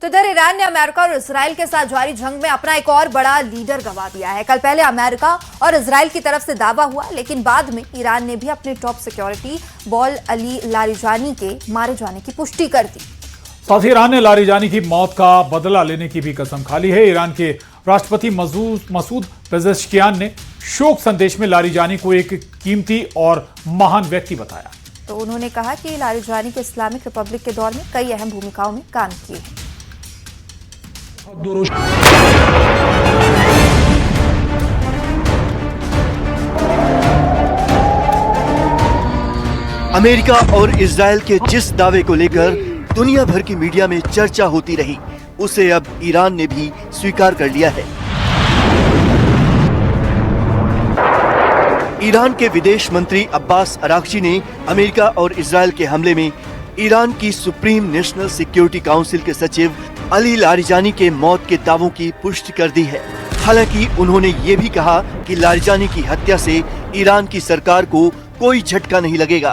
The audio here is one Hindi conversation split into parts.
तो इधर ईरान ने अमेरिका और इसराइल के साथ जारी जंग में अपना एक और बड़ा लीडर गंवा दिया है। कल पहले अमेरिका और इसराइल की तरफ से दावा हुआ, लेकिन बाद में ईरान ने भी अपने top security ball Ali Larijani के मारे जाने की पुष्टि कर दी। साथ ही ईरान ने लारिजानी की मौत का बदला लेने की भी कसम खा ली है। ईरान के राष्ट्रपति मसूद पेजेश्कियान ने शोक संदेश में लारिजानी को एक कीमती और महान व्यक्ति बताया। तो उन्होंने कहा कि लारिजानी के इस्लामिक रिपब्लिक के दौर में कई अहम भूमिकाओं में काम किए हैं। अमेरिका और इजराइल के जिस दावे को लेकर दुनिया भर की मीडिया में चर्चा होती रही, उसे अब ईरान ने भी स्वीकार कर लिया है। ईरान के विदेश मंत्री अब्बास अरागची ने अमेरिका और इजराइल के हमले में ईरान की सुप्रीम नेशनल सिक्योरिटी काउंसिल के सचिव अली लारिजानी के मौत के दावों की पुष्टि कर दी है। हालांकि उन्होंने ये भी कहा कि लारिजानी की हत्या से ईरान की सरकार को कोई झटका नहीं लगेगा।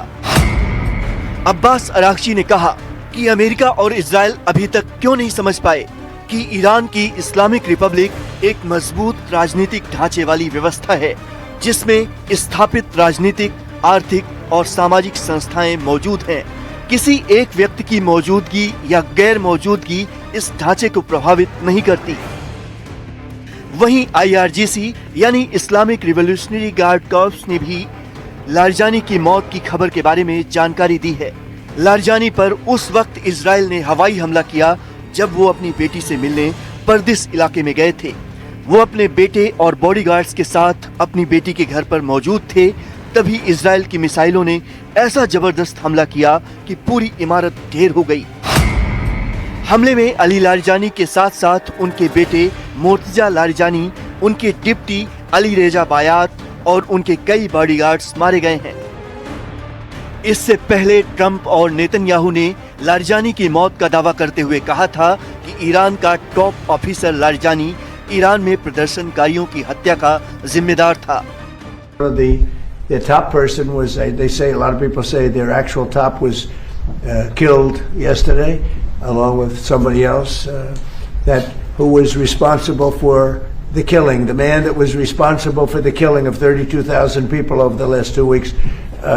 अब्बास अरागची ने कहा कि अमेरिका और इजराइल अभी तक क्यों नहीं समझ पाए कि ईरान की इस्लामिक रिपब्लिक एक मजबूत राजनीतिक ढांचे वाली व्यवस्था है, जिसमें स्थापित राजनीतिक, आर्थिक और सामाजिक संस्थाएं मौजूद हैं। किसी एक व्यक्ति की मौजूदगी या गैर मौजूदगी इस ढांचे को प्रभावित नहीं करती। वहीं IRGC यानी इस्लामिक रिवॉल्यूशनरी गार्ड कॉर्प्स ने भी लारिजानी की मौत की खबर के बारे में जानकारी दी है। लारिजानी पर उस वक्त इजराइल ने हवाई हमला किया जब वो अपनी बेटी से मिलने पर्दिस इलाके में गए थे। वो अपने बेटे और बॉडीगार्ड्स के साथ अपनी बेटी के घर पर मौजूद थे। तभी इजराइल की मिसाइलों ने ऐसा जबरदस्त हमला किया कि पूरी इमारत ढेर हो गई। हमले में अली लारिजानी के साथ साथ उनके बेटे मोर्तजा लारिजानी, उनके डिप्टी अली रेजा बायात और उनके कई बॉडीगार्ड्स मारे गए हैं। इससे पहले ट्रंप और नेतन्याहू ने लारिजानी की मौत का दावा करते हुए कहा था कि ईरान का टॉप ऑफिसर लारिजानी ईरान में प्रदर्शनकारियों की हत्या का जिम्मेदार था। The top person was, they say, a lot of people say their actual top was killed yesterday, along with somebody else who was responsible for the killing. The man that was responsible for the killing of 32,000 people over the last 2 weeks,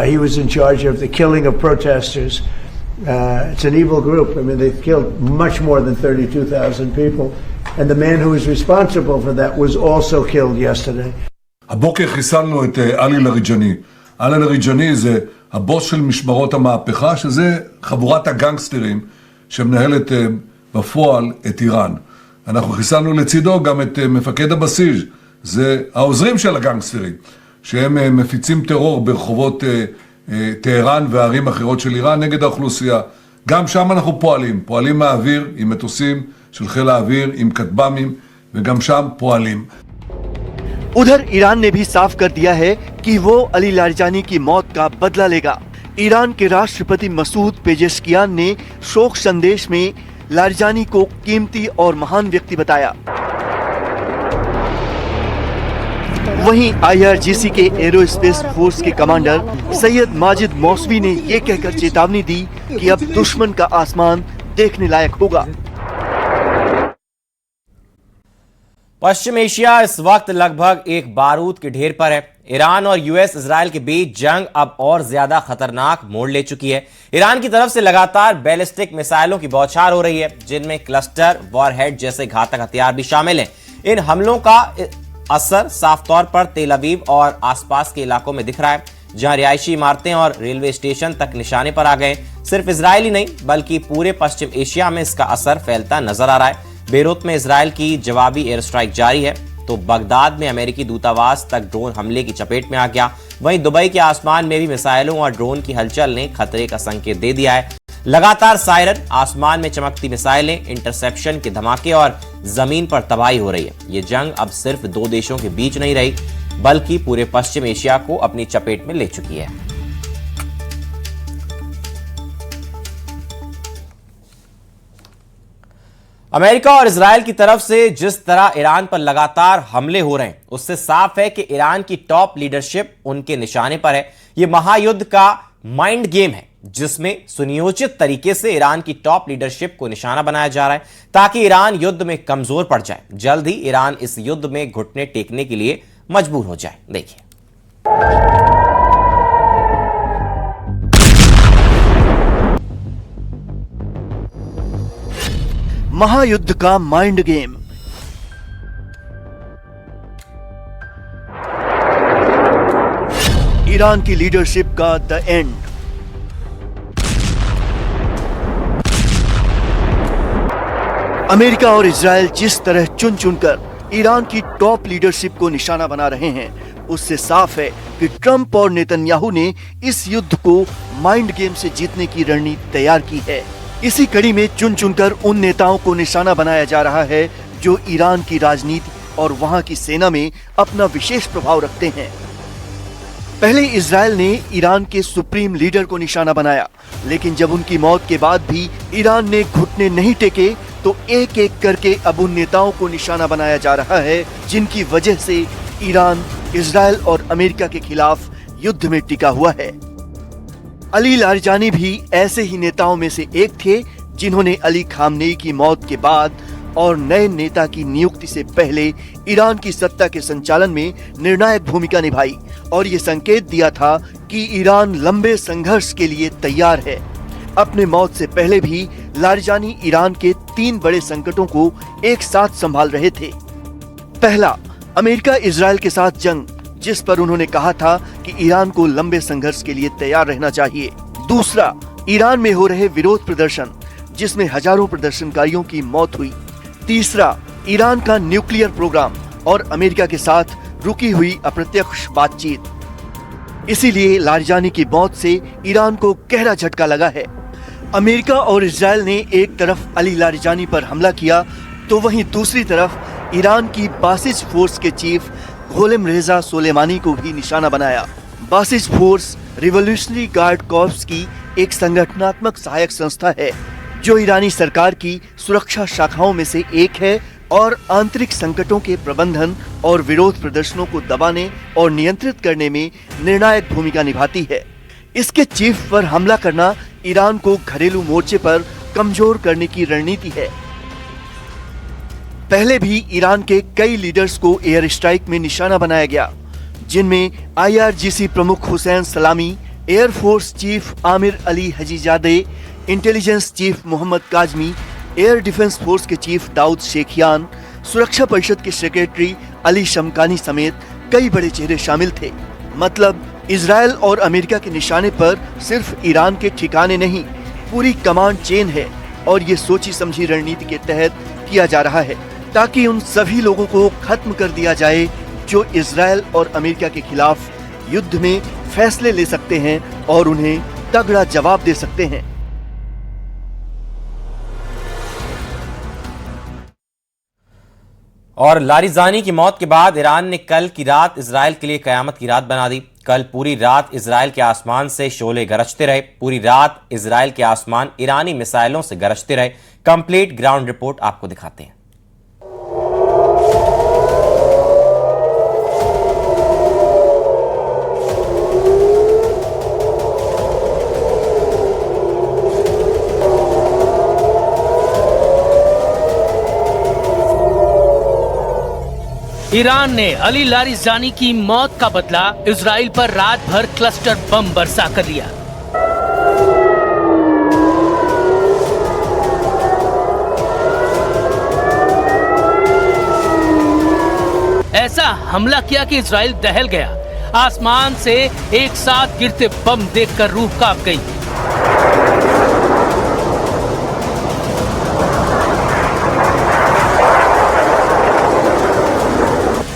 he was in charge of the killing of protesters. It's an evil group. I mean, they've killed much more than 32,000 people, and the man who was responsible for that was also killed yesterday. הבוקר חיסלנו את עלי לאריג'אני. עלי לאריג'אני זה הבוס של משמרות המהפכה, שזה חבורת הגנגסטרים שמנהלת בפועל את איראן. אנחנו חיסלנו לצידו גם את מפקד הבסיס, זה העוזרים של הגנגסטרים, שהם מפיצים טרור ברחובות טהרן וערים אחרות של איראן נגד האוכלוסייה. גם שם אנחנו פועלים מהאוויר עם מטוסים של חיל האוויר, עם כטב"מים, וגם שם פועלים. उधर ईरान ने भी साफ कर दिया है कि वो अली लारिजानी की मौत का बदला लेगा। ईरान के राष्ट्रपति मसूद पेजेश्कियान ने शोक संदेश में लारिजानी को कीमती और महान व्यक्ति बताया। वहीं IRGC के एरोस्पेस फोर्स के कमांडर सैयद माजिद मौसवी ने ये कहकर चेतावनी दी कि अब दुश्मन का आसमान देखने लायक होगा। पश्चिम एशिया इस वक्त लगभग एक बारूद के ढेर पर है। ईरान और US इजराइल के बीच जंग अब और ज्यादा खतरनाक मोड़ ले चुकी है। ईरान की तरफ से लगातार बैलिस्टिक मिसाइलों की बौछार हो रही है, जिनमें क्लस्टर, वॉरहेड जैसे घातक हथियार भी शामिल हैं। इन हमलों का असर साफ तौर पर तेल अवीव और आसपास के इलाकों में दिख रहा है, जहां रिहायशी इमारतें और रेलवे स्टेशन तक निशाने पर आ गए। सिर्फ इजराइल ही नहीं, बल्कि पूरे पश्चिम एशिया में इसका असर फैलता नजर आ रहा है। बेरूत में इजराइल की जवाबी एयर स्ट्राइक जारी है, तो बगदाद में अमेरिकी दूतावास तक ड्रोन हमले की चपेट में आ गया। वहीं दुबई के आसमान में भी मिसाइलों और ड्रोन की हलचल ने खतरे का संकेत दे दिया है। लगातार सायरन, आसमान में चमकती मिसाइलें, इंटरसेप्शन के धमाके और जमीन पर तबाही हो रही है। ये जंग अब सिर्फ दो देशों के बीच नहीं रही, बल्कि पूरे पश्चिम एशिया को अपनी चपेट में ले चुकी है। अमेरिका और इजराइल की तरफ से जिस तरह ईरान पर लगातार हमले हो रहे हैं, उससे साफ है कि ईरान की टॉप लीडरशिप उनके निशाने पर है। यह महायुद्ध का माइंड गेम है, जिसमें सुनियोजित तरीके से ईरान की टॉप लीडरशिप को निशाना बनाया जा रहा है ताकि ईरान युद्ध में कमजोर पड़ जाए। जल्द ही ईरान इस युद्ध में घुटने टेकने के लिए मजबूर हो जाए। देखिए, महायुद्ध का माइंड गेम। ईरान की लीडरशिप का द एंड। अमेरिका और इजराइल जिस तरह चुन चुनकर ईरान की टॉप लीडरशिप को निशाना बना रहे हैं, उससे साफ है कि ट्रंप और नेतन्याहू ने इस युद्ध को माइंड गेम से जीतने की रणनीति तैयार की है। इसी कड़ी में चुन चुनकर उन नेताओं को निशाना बनाया जा रहा है जो ईरान की राजनीति और वहां की सेना में अपना विशेष प्रभाव रखते हैं। पहले इजराइल ने ईरान के सुप्रीम लीडर को निशाना बनाया, लेकिन जब उनकी मौत के बाद भी ईरान ने घुटने नहीं टेके तो एक एक करके अब उन नेताओं को निशाना बनाया जा रहा है जिनकी वजह से ईरान इजराइल और अमेरिका के खिलाफ युद्ध में टिका हुआ है। अली लारिजानी भी ऐसे ही नेताओं में से एक थे जिन्होंने अली खामनेई की मौत के बाद और नए नेता की नियुक्ति से पहले ईरान की सत्ता के संचालन में निर्णायक भूमिका निभाई और ये संकेत दिया था कि ईरान लंबे संघर्ष के लिए तैयार है। अपने मौत से पहले भी लारिजानी ईरान के 3 बड़े संकटों को एक साथ संभाल रहे थे। पहला, अमेरिका इजराइल के साथ जंग, जिस पर उन्होंने कहा था कि ईरान को लंबे संघर्ष के लिए तैयार रहना चाहिए। दूसरा, ईरान में हो रहे विरोध प्रदर्शन, जिसमें हजारों प्रदर्शनकारियों की मौत हुई। तीसरा, ईरान का न्यूक्लियर प्रोग्राम और अमेरिका के साथ रुकी हुई अप्रत्यक्ष बातचीत। इसीलिए लारिजानी की मौत से ईरान को गहरा झटका लगा है। अमेरिका और इजराइल ने एक तरफ अली लारिजानी पर हमला किया तो वहीं दूसरी तरफ ईरान की बासिज फोर्स के चीफ गोलेम रेजा सोलेमानी को भी निशाना बनाया। Basij force revolutionary guard corps की एक संगठनात्मक सहायक संस्था है जो ईरानी सरकार की सुरक्षा शाखाओं में से एक है और आंतरिक संकटों के प्रबंधन और विरोध प्रदर्शनों को दबाने और नियंत्रित करने में निर्णायक भूमिका निभाती है। इसके चीफ पर हमला करना ईरान को घरेलू मोर्चे पर कमजोर करने की रणनीति है। पहले भी ईरान के कई लीडर्स को एयर स्ट्राइक में निशाना बनाया गया, जिनमें IRGC प्रमुख Hussein Salami, air force chief Amir Ali Hajizadeh, intelligence chief Mohammad Kazemi, air defence force के चीफ दाऊद शेखियान, सुरक्षा परिषद के सेक्रेटरी अली शमकानी समेत कई बड़े चेहरे शामिल थे। मतलब इजराइल और अमेरिका के निशाने पर सिर्फ ईरान के ठिकाने नहीं, पूरी कमांड चेन है और ये सोची समझी रणनीति के तहत किया जा रहा है ताकि उन सभी लोगों को खत्म कर दिया जाए जो इजराइल और अमेरिका के खिलाफ युद्ध में फैसले ले सकते हैं और उन्हें तगड़ा जवाब दे सकते हैं। और लारिजानी की मौत के बाद ईरान ने कल की रात इजराइल के लिए कयामत की रात बना दी। कल पूरी रात इजराइल के आसमान से शोले गरजते रहे। पूरी रात इजराइल के आसमान ईरानी मिसाइलों से गरजते रहे। कंप्लीट ग्राउंड रिपोर्ट आपको दिखाते हैं। ईरान ने अली लारिजानी की मौत का बदला इजराइल पर रात भर क्लस्टर बम बरसा कर लिया। ऐसा हमला किया कि इजराइल दहल गया। आसमान से एक साथ गिरते बम देखकर रूह कांप गई।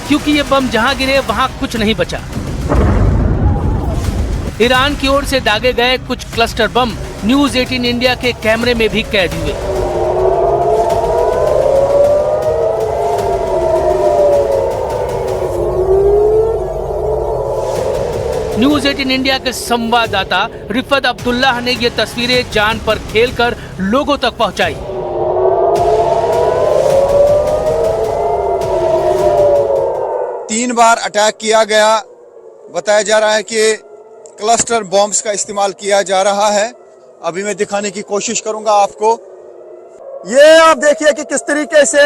क्योंकि ये बम जहां गिरे वहां कुछ नहीं बचा। ईरान की ओर से दागे गए कुछ क्लस्टर बम न्यूज 18 इंडिया के कैमरे में भी कैद हुए। न्यूज 18 इंडिया के संवाददाता रिफत अब्दुल्लाह ने ये तस्वीरें जान पर खेलकर लोगों तक पहुंचाई। तीन बार अटैक किया गया। बताया जा रहा है कि क्लस्टर बॉम्ब्स का इस्तेमाल किया जा रहा है। अभी मैं दिखाने की कोशिश करूंगा आपको। ये आप देखिए कि किस तरीके से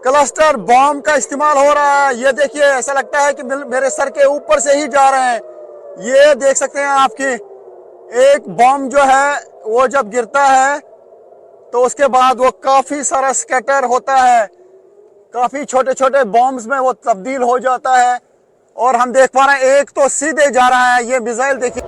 क्लस्टर बॉम्ब का इस्तेमाल हो रहा है। ये देखिए, ऐसा लगता है कि मेरे सर के ऊपर से ही जा रहे हैं। ये देख सकते हैं आपकी एक बॉम्ब जो है वो जब गिरता है तो उसके बाद वो काफी सारा स्कैटर होता है, काफी छोटे छोटे बॉम्ब्स में वो तब्दील हो जाता है। और हम देख पा रहे हैं एक तो सीधे जा रहा है, ये मिसाइल देखिए